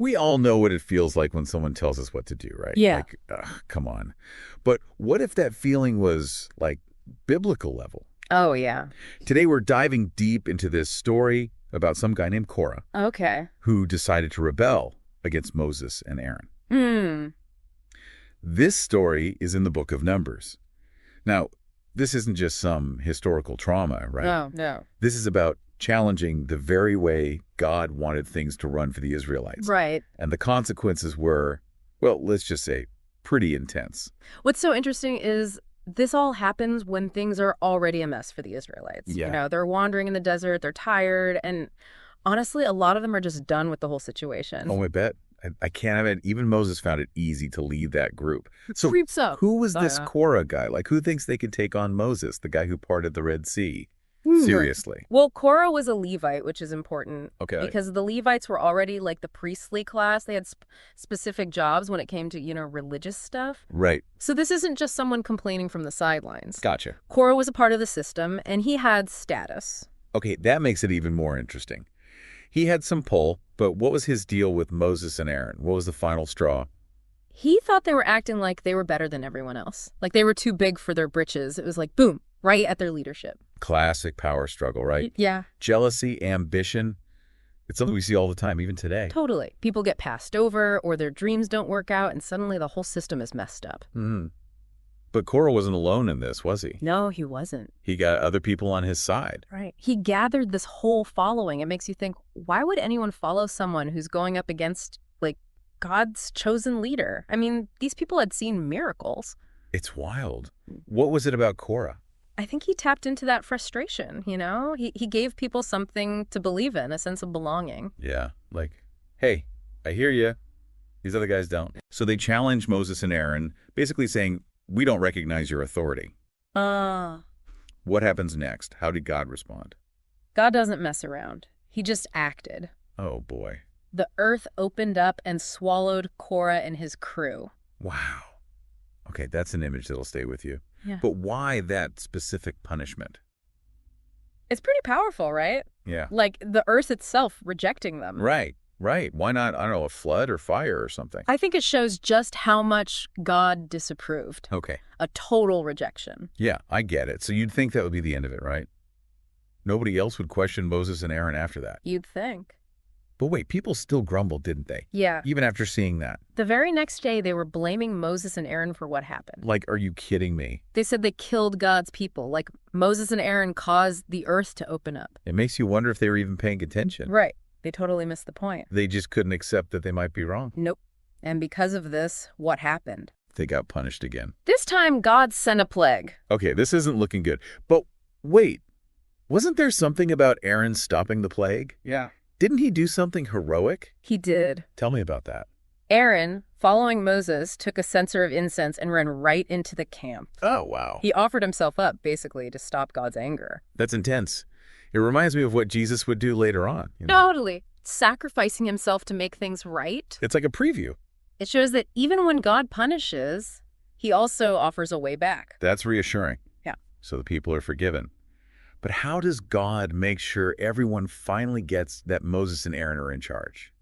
We all know what it feels like when someone tells us what to do, right? Yeah. Like, ugh, come on. But what if that feeling was, like, biblical level? Oh, yeah. Today we're diving deep into this story about some guy named Korah Okay. who decided to rebel against Moses and Aaron. Hmm. This story is in the book of Numbers. Now, this isn't just some historical trauma, right? No, no. This is about challenging the very way God wanted things to run for the Israelites. Right. And the consequences were, well, let's just say, pretty intense. What's so interesting is this all happens when things are already a mess for the Israelites. Yeah. You know, they're wandering in the desert, they're tired, and honestly, a lot of them are just done with the whole situation. Oh, I bet. I can't have it. Even Moses found it easy to lead that group. So Creeps up. who was this Yeah. Korah guy? Like, who thinks they could take on Moses, the guy who parted the Red Sea? Seriously. Well, Korah was a Levite, which is important. Okay. Because the Levites were already like the priestly class. They had specific jobs when it came to, religious stuff. Right. So this isn't just someone complaining from the sidelines. Gotcha. Korah was a part of the system, and he had status. Okay, that makes it even more interesting. He had some pull, but what was his deal with Moses and Aaron? What was the final straw? He thought they were acting like they were better than everyone else. Like they were too big for their britches. It was like, boom, right at their leadership. Classic power struggle, right? Yeah. Jealousy, ambition. It's something we see all the time, even today. Totally. People get passed over or their dreams don't work out and suddenly the whole system is messed up. Hmm. But Korah wasn't alone in this, was he? No, he wasn't. He got other people on his side. Right. He gathered this whole following. It makes you think, why would anyone follow someone who's going up against, like, God's chosen leader? I mean, these people had seen miracles. It's wild. What was it about Korah? I think he tapped into that frustration, He gave people something to believe in, a sense of belonging. Yeah, like, hey, I hear you. These other guys don't. So they challenged Moses and Aaron, basically saying, we don't recognize your authority. What happens next? How did God respond? God doesn't mess around. He just acted. Oh, boy. The earth opened up and swallowed Korah and his crew. Wow. Okay, that's an image that'll stay with you. Yeah. But why that specific punishment? It's pretty powerful, right? Yeah. Like the earth itself rejecting them. Right. Why not, I don't know, a flood or fire or something? I think it shows just how much God disapproved. Okay. A total rejection. Yeah, I get it. So you'd think that would be the end of it, right? Nobody else would question Moses and Aaron after that. You'd think. But wait, people still grumbled, didn't they? Yeah. Even after seeing that. The very next day, they were blaming Moses and Aaron for what happened. Like, are you kidding me? They said they killed God's people. Like Moses and Aaron caused the earth to open up. It makes you wonder if they were even paying attention. Right. They totally missed the point. They just couldn't accept that they might be wrong. Nope. And because of this, what happened? They got punished again. This time, God sent a plague. Okay, this isn't looking good. But wait, wasn't there something about Aaron stopping the plague? Yeah. Didn't he do something heroic? He did. Tell me about that. Aaron, following Moses, took a censer of incense and ran right into the camp. Oh, wow. He offered himself up, basically, to stop God's anger. That's intense. It reminds me of what Jesus would do later on. Totally. Sacrificing himself to make things right. It's like a preview. It shows that even when God punishes, he also offers a way back. That's reassuring. Yeah. So the people are forgiven. But how does God make sure everyone finally gets that Moses and Aaron are in charge?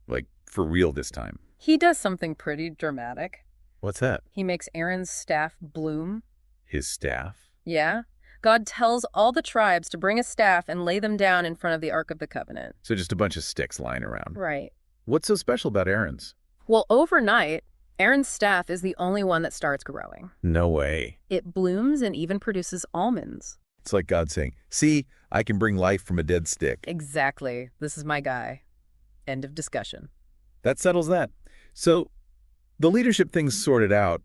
Like, for real this time. He does something pretty dramatic. What's that? He makes Aaron's staff bloom. His staff? Yeah. God tells all the tribes to bring a staff and lay them down in front of the Ark of the Covenant. So just a bunch of sticks lying around. Right. What's so special about Aaron's? Well, overnight, Aaron's staff is the only one that starts growing. No way. It blooms and even produces almonds. It's like God saying, see, I can bring life from a dead stick. Exactly. This is my guy. End of discussion. That settles that. So the leadership thing's sorted out,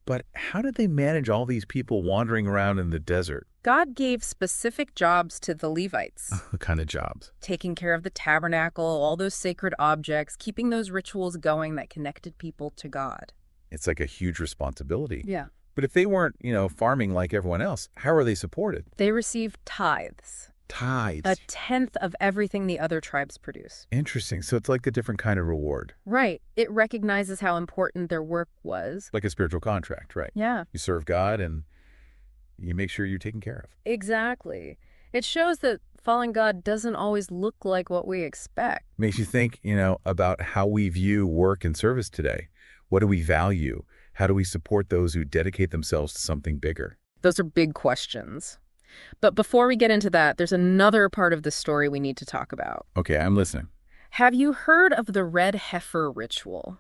but how did they manage all these people wandering around in the desert? God gave specific jobs to the Levites. What kind of jobs? Taking care of the tabernacle, all those sacred objects, keeping those rituals going that connected people to God. It's like a huge responsibility. Yeah. But if they weren't, farming like everyone else, how are they supported? They received tithes. Tithes. A tenth of everything the other tribes produce. Interesting. So it's like a different kind of reward. Right. It recognizes how important their work was. Like a spiritual contract, right? Yeah. You serve God and you make sure you're taken care of. Exactly. It shows that following God doesn't always look like what we expect. Makes you think, about how we view work and service today. What do we value? How do we support those who dedicate themselves to something bigger? Those are big questions. But before we get into that, there's another part of the story we need to talk about. Okay, I'm listening. Have you heard of the red heifer ritual?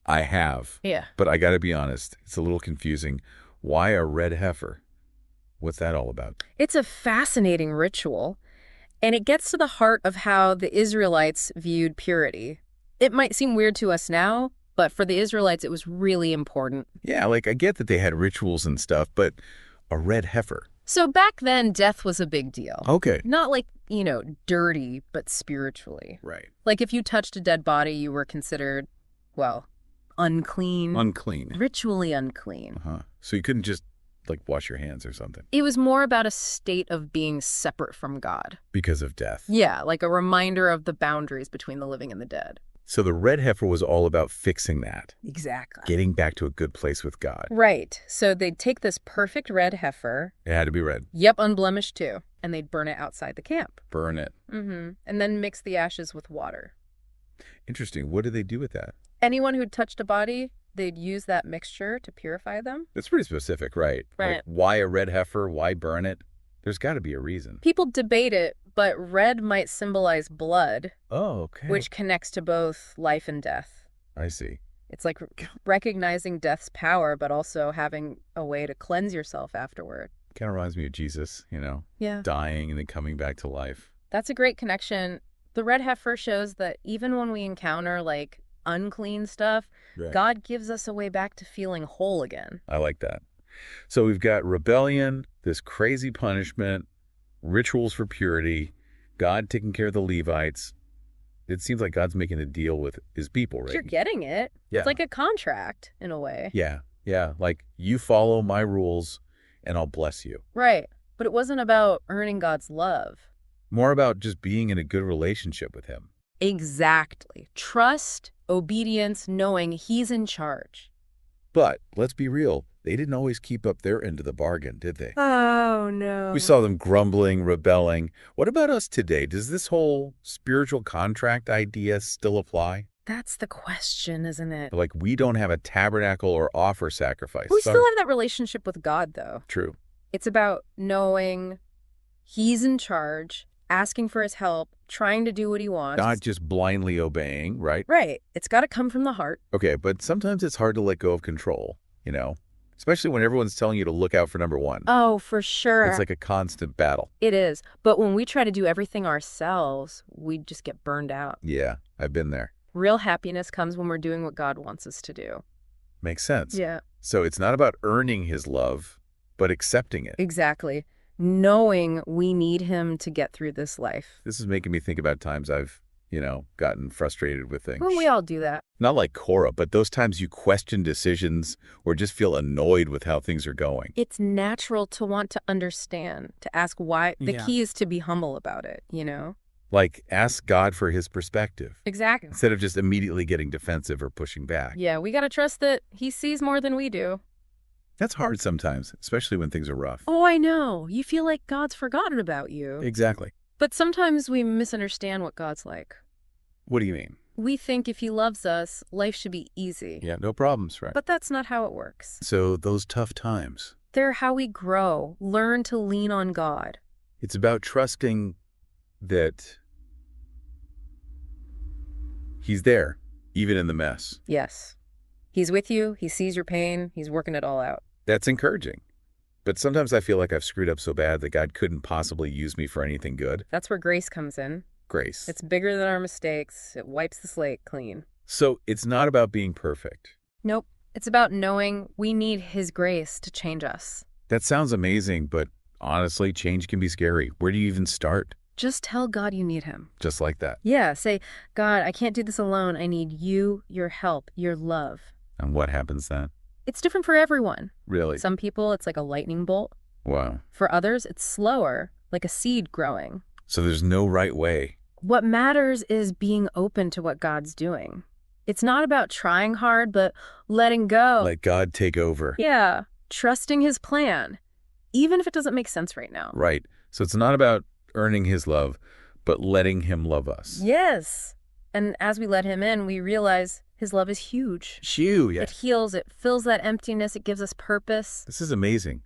I have. Yeah. But I got to be honest, it's a little confusing. Why a red heifer? What's that all about? It's a fascinating ritual, and it gets to the heart of how the Israelites viewed purity. It might seem weird to us now, but for the Israelites, it was really important. Yeah, I get that they had rituals and stuff, but a red heifer. So back then, death was a big deal. Okay. Not dirty, but spiritually. Right. Like if you touched a dead body, you were considered, unclean. Unclean. Ritually unclean. Uh-huh. So you couldn't just, wash your hands or something. It was more about a state of being separate from God. Because of death. Yeah, like a reminder of the boundaries between the living and the dead. So the red heifer was all about fixing that. Exactly. Getting back to a good place with God. Right. So they'd take this perfect red heifer. It had to be red. Yep, unblemished too. And they'd burn it outside the camp. Burn it. Mm-hmm. And then mix the ashes with water. Interesting. What did they do with that? Anyone who'd touched a body, they'd use that mixture to purify them. That's pretty specific, right? Right. Why a red heifer? Why burn it? There's got to be a reason. People debate it, but red might symbolize blood. Oh, okay. Which connects to both life and death. I see. It's like recognizing death's power, but also having a way to cleanse yourself afterward. Kind of reminds me of Jesus, Yeah. dying and then coming back to life. That's a great connection. The red heifer shows that even when we encounter unclean stuff, Right. God gives us a way back to feeling whole again. I like that. So we've got rebellion, this crazy punishment, rituals for purity, God taking care of the Levites. It seems like God's making a deal with his people, right? You're getting it. Yeah. It's like a contract in a way. Yeah. Like you follow my rules and I'll bless you. Right. But it wasn't about earning God's love. More about just being in a good relationship with him. Exactly. Trust, obedience, knowing he's in charge. But let's be real. They didn't always keep up their end of the bargain, did they? Oh, no. We saw them grumbling, rebelling. What about us today? Does this whole spiritual contract idea still apply? That's the question, isn't it? We don't have a tabernacle or offer sacrifice. We still have that relationship with God, though. True. It's about knowing he's in charge, asking for his help, trying to do what he wants. Not just blindly obeying, right? Right. It's got to come from the heart. Okay, but sometimes it's hard to let go of control, especially when everyone's telling you to look out for number one. Oh, for sure. It's like a constant battle. It is. But when we try to do everything ourselves, we just get burned out. Yeah, I've been there. Real happiness comes when we're doing what God wants us to do. Makes sense. Yeah. So it's not about earning his love, but accepting it. Exactly. Knowing we need him to get through this life. This is making me think about times I've, gotten frustrated with things. Well, we all do that. Not like Korah, but those times you question decisions or just feel annoyed with how things are going. It's natural to want to understand, to ask why. The Yeah. key is to be humble about it, Ask God for his perspective. Exactly. Instead of just immediately getting defensive or pushing back. Yeah, we got to trust that he sees more than we do. That's hard sometimes, especially when things are rough. Oh, I know. You feel like God's forgotten about you. Exactly. But sometimes we misunderstand what God's like. What do you mean? We think if he loves us, life should be easy. Yeah, no problems, right? But that's not how it works. So those tough times. They're how we grow, learn to lean on God. It's about trusting that he's there, even in the mess. Yes. He's with you. He sees your pain. He's working it all out. That's encouraging. But sometimes I feel like I've screwed up so bad that God couldn't possibly use me for anything good. That's where grace comes in. Grace. It's bigger than our mistakes. It wipes the slate clean. So it's not about being perfect. Nope. It's about knowing we need his grace to change us. That sounds amazing, but honestly, change can be scary. Where do you even start? Just tell God you need him. Just like that. Yeah, say, God, I can't do this alone. I need you, your help, your love. And what happens then? It's different for everyone. Really? Some people, it's like a lightning bolt. Wow. For others, it's slower, like a seed growing. So there's no right way. What matters is being open to what God's doing. It's not about trying hard, but letting go. Let God take over. Yeah, trusting his plan, even if it doesn't make sense right now. Right. So it's not about earning his love, but letting him love us. Yes. And as we let him in, we realize his love is huge. Shoo, yeah. It heals, it fills that emptiness, it gives us purpose. This is amazing.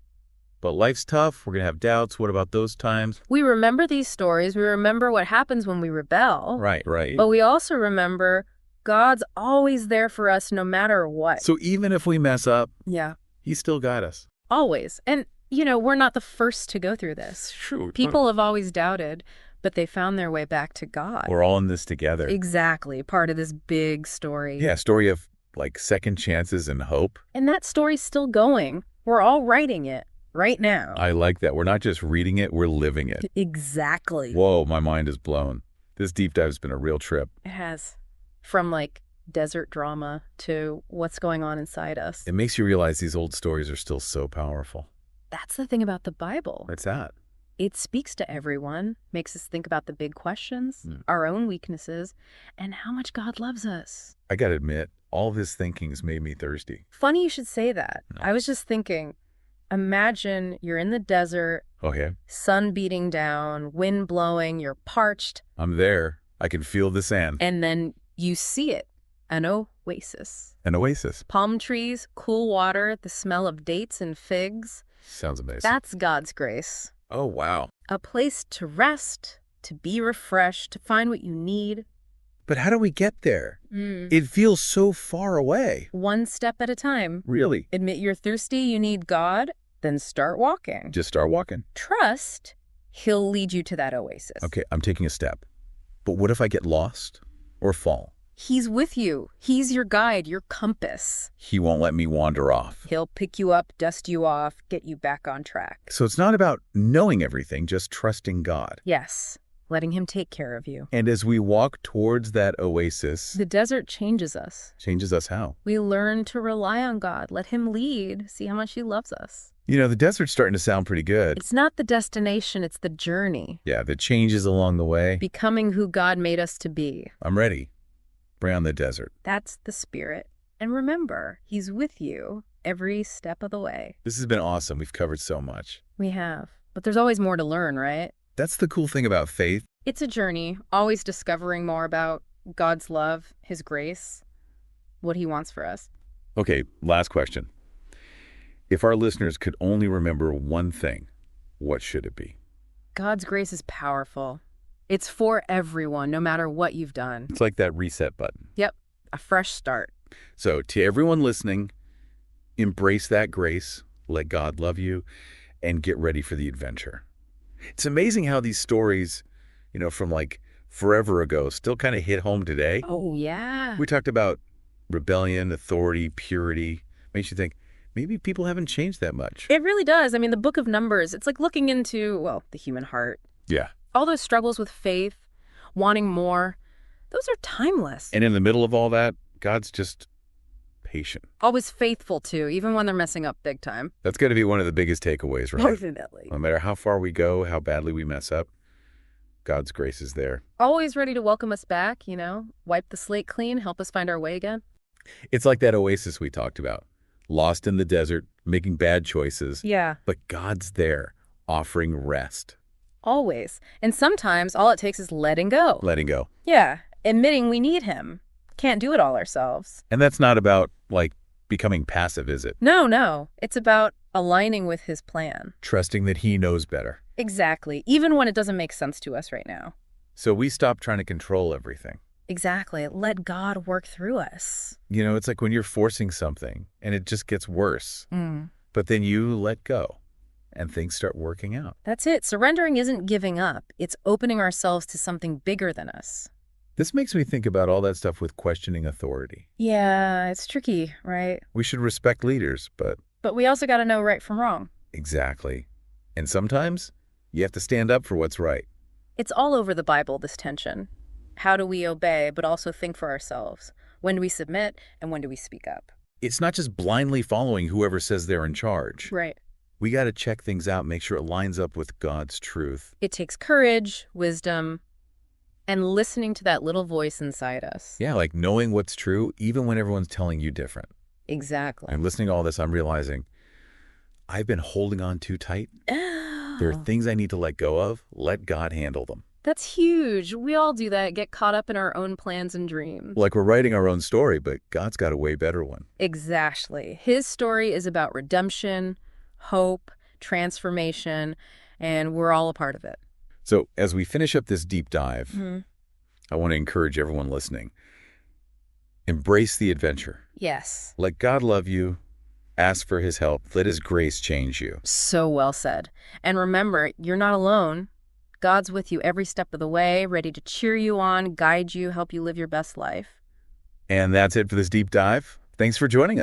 But life's tough. We're going to have doubts. What about those times? We remember these stories. We remember what happens when we rebel. Right. But we also remember God's always there for us no matter what. So even if we mess up, yeah, He still got us. Always. And, we're not the first to go through this. True. People have always doubted, but they found their way back to God. We're all in this together. Exactly. Part of this big story. Yeah, story of like second chances and hope. And that story's still going. We're all writing it right now. I like that. We're not just reading it, we're living it. Exactly. Whoa, my mind is blown. This deep dive has been a real trip. It has. From desert drama to what's going on inside us. It makes you realize these old stories are still so powerful. That's the thing about the Bible. What's that? It speaks to everyone, makes us think about the big questions, our own weaknesses, and how much God loves us. I gotta admit, all this thinking's made me thirsty. Funny you should say that. I was just thinking, imagine you're in the desert, Okay. sun beating down, wind blowing, you're parched. I'm there. I can feel the sand. And then you see it, an oasis. An oasis. Palm trees, cool water, the smell of dates and figs. Sounds amazing. That's God's grace. Oh, wow. A place to rest, to be refreshed, to find what you need. But how do we get there? It feels so far away. One step at a time. Really? Admit you're thirsty, you need God, then start walking. Just start walking. Trust, He'll lead you to that oasis. Okay, I'm taking a step. But what if I get lost or fall? He's with you. He's your guide, your compass. He won't let me wander off. He'll pick you up, dust you off, get you back on track. So it's not about knowing everything, just trusting God. Yes, letting Him take care of you. And as we walk towards that oasis... The desert changes us. Changes us how? We learn to rely on God, let Him lead, see how much He loves us. The desert's starting to sound pretty good. It's not the destination, it's the journey. Yeah, the changes along the way. Becoming who God made us to be. I'm ready. Bring on the desert. That's the spirit. And remember, He's with you every step of the way. This has been awesome. We've covered so much. We have. But there's always more to learn, right? That's the cool thing about faith. It's a journey, always discovering more about God's love, His grace, what He wants for us. Okay, last question. If our listeners could only remember one thing, what should it be? God's grace is powerful. It's for everyone, no matter what you've done. It's like that reset button. Yep, a fresh start. So to everyone listening, embrace that grace, let God love you, and get ready for the adventure. It's amazing how these stories, from forever ago still kind of hit home today. Oh, yeah. We talked about rebellion, authority, purity. Makes you think, maybe people haven't changed that much. It really does. I mean, the book of Numbers, it's like looking into, the human heart. Yeah. All those struggles with faith, wanting more, those are timeless. And in the middle of all that, God's just patient. Always faithful, too, even when they're messing up big time. That's got to be one of the biggest takeaways, right? Definitely. No matter how far we go, how badly we mess up, God's grace is there. Always ready to welcome us back, wipe the slate clean, help us find our way again. It's like that oasis we talked about. Lost in the desert, making bad choices. Yeah. But God's there, offering rest. Always. And sometimes all it takes is letting go. Letting go. Yeah. Admitting we need Him. Can't do it all ourselves. And that's not about, becoming passive, is it? No. It's about aligning with His plan. Trusting that He knows better. Exactly. Even when it doesn't make sense to us right now. So we stop trying to control everything. Exactly. Let God work through us. It's like when you're forcing something and it just gets worse. But then you let go and things start working out. That's it. Surrendering isn't giving up. It's opening ourselves to something bigger than us. This makes me think about all that stuff with questioning authority. Yeah, it's tricky, right? We should respect leaders, but... But we also got to know right from wrong. Exactly. And sometimes you have to stand up for what's right. It's all over the Bible, this tension. How do we obey, but also think for ourselves? When do we submit, and when do we speak up? It's not just blindly following whoever says they're in charge. Right. We got to check things out, make sure it lines up with God's truth. It takes courage, wisdom, and listening to that little voice inside us. Yeah, like knowing what's true, even when everyone's telling you different. Exactly. And listening to all this, I'm realizing I've been holding on too tight. Been There are things I need to let go of. Let God handle them. That's huge. We all do that, get caught up in our own plans and dreams. Like we're writing our own story, but God's got a way better one. Exactly. His story is about redemption, hope, transformation, and we're all a part of it. So as we finish up this deep dive, I want to encourage everyone listening. Embrace the adventure. Yes. Let God love you. Ask for his help. Let his grace change you. So well said. And remember, you're not alone. God's with you every step of the way, ready to cheer you on, guide you, help you live your best life. And that's it for this deep dive. Thanks for joining us.